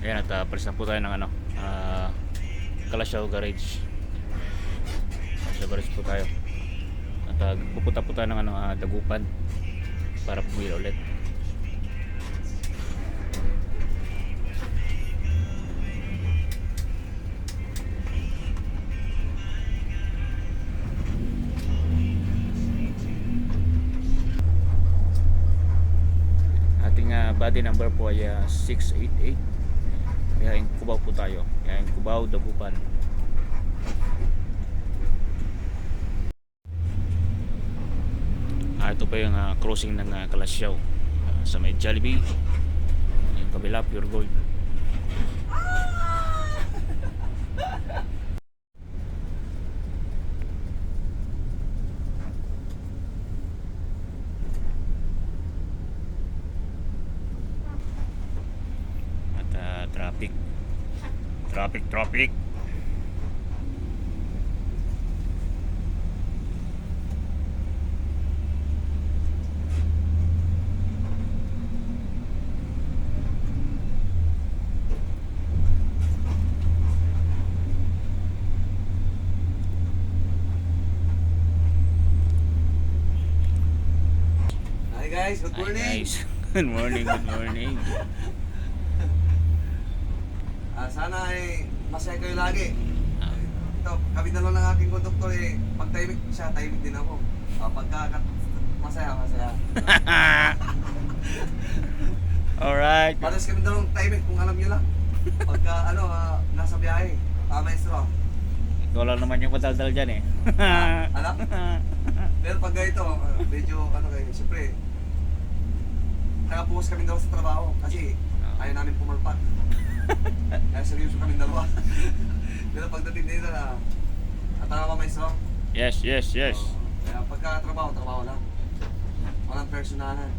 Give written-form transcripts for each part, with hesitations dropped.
Ayan, at palis na po tayo ng ano, Kalasyaw Garage. Kalasyaw Garage po tayo. At pupunta po tayo ng ano, Dagupan para pumili ulit. Ating body number po ay 688. Kaya yung Cubao po tayo. Kaya yung Cubao, Dagupan. Ito pa yung crossing ng Kalasyaw, sa may Jollibee. Yung kabila, Pure Gold. At traffic. Hi guys, good morning. Hi guys. Good morning. Sana ay masaya kayo lagi. Ito, kami dalawa ng aking konduktor pag tahimik siya, tahimik din ako. Pagka masaya. Alright. Pares kami dalawang tahimik kung alam nyo lang. Pagka nasa biyahe, maestro. Ikaw lang naman yung madaldal dyan Alam? Pero pag ganito, medyo siyempre, nakabukas kami dalawa sa trabaho kasi ayaw namin pumalpak. Kaya seryoso kami dalawa. Pero pagdating dito tama ba maestro? Yes. Kaya pagka trabaho lang. Walang personalan.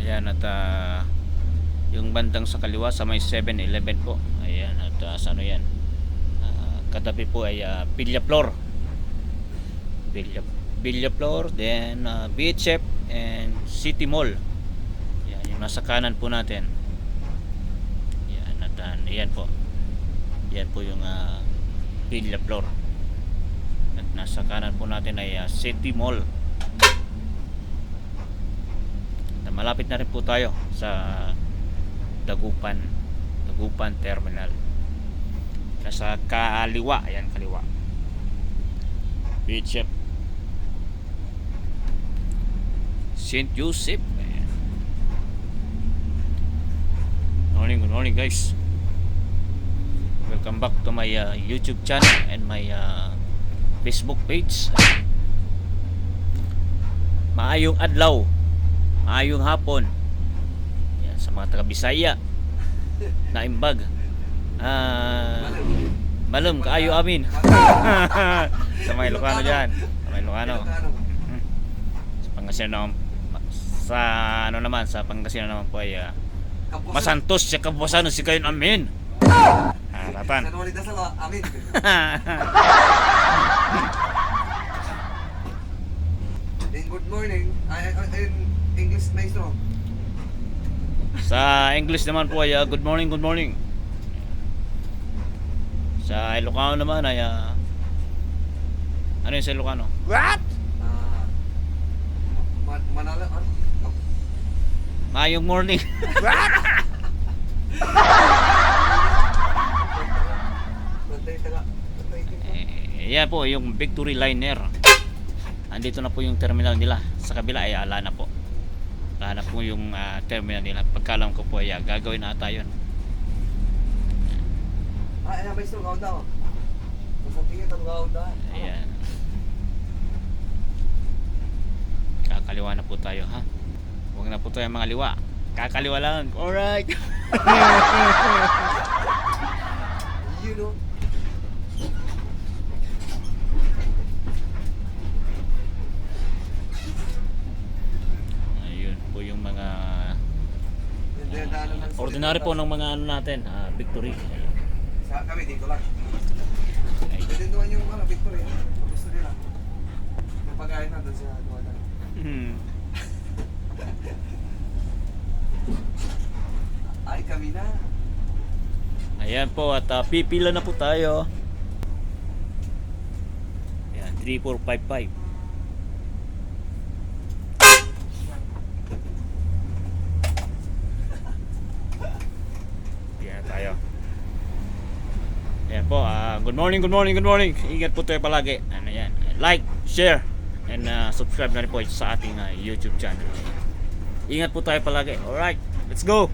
Ayan, at yung bandang sa kaliwa sa may 7-Eleven po. Ayan, at sa ano yan, katabi po ay Villaflor, then BHF and City Mall. Yan, yung nasa kanan po natin. Yan, at yan po yung Villaflor. At nasa kanan po natin ay City Mall. At malapit na rin po tayo sa Dagupan Terminal. Nasa kaliwa, ayan, kaliwa. BHF St. Joseph. Ayan. Good morning guys. Welcome back to my YouTube channel and my Facebook page. Maayong adlaw, maayong hapon. Ayan, sa mga taga Bisaya na imbag. Malum kaayo amin. Sa may Ilocano dyan. Sa may Ilocano. Sa Pangasinan naman, sa Pangasinan naman po ay Masantos siya kabuasan si kayon amin. Harapan. Amin. Good morning. English maestro. Sa English naman po ay good morning. Sa Ilocano naman ay ano yung sa Ilocano? What? Manala. Mayong morning. What? Yan po yung Victory Liner. Andito na po yung terminal nila. Sa kabila ay ala na po. Ala na po yung terminal nila. Pagkalam ko po ay gagawin na ata yun. May isang kaunta ko. Masampingin ang kaunta. Ayan. Kakaliwa na po tayo, ha? Huwag na po tayo mga liwa. Kakaliwa lang. Alright. You know. Ayun po yung mga ordinary po ng mga ano natin, Victory. Kami dito lang. Pwede naman yung Victory. Gusto nila. Yung pagkain na doon sa Duwanan. Ayan po, at pipila na po tayo. Ayan, 3455. Ayan tayo. Ayan po, good morning, good morning, good morning. Ingat po tayo palagi. Ano yan, like, share, and subscribe na rin po sa ating YouTube channel. Ingat po tayo palagi. Alright, let's go!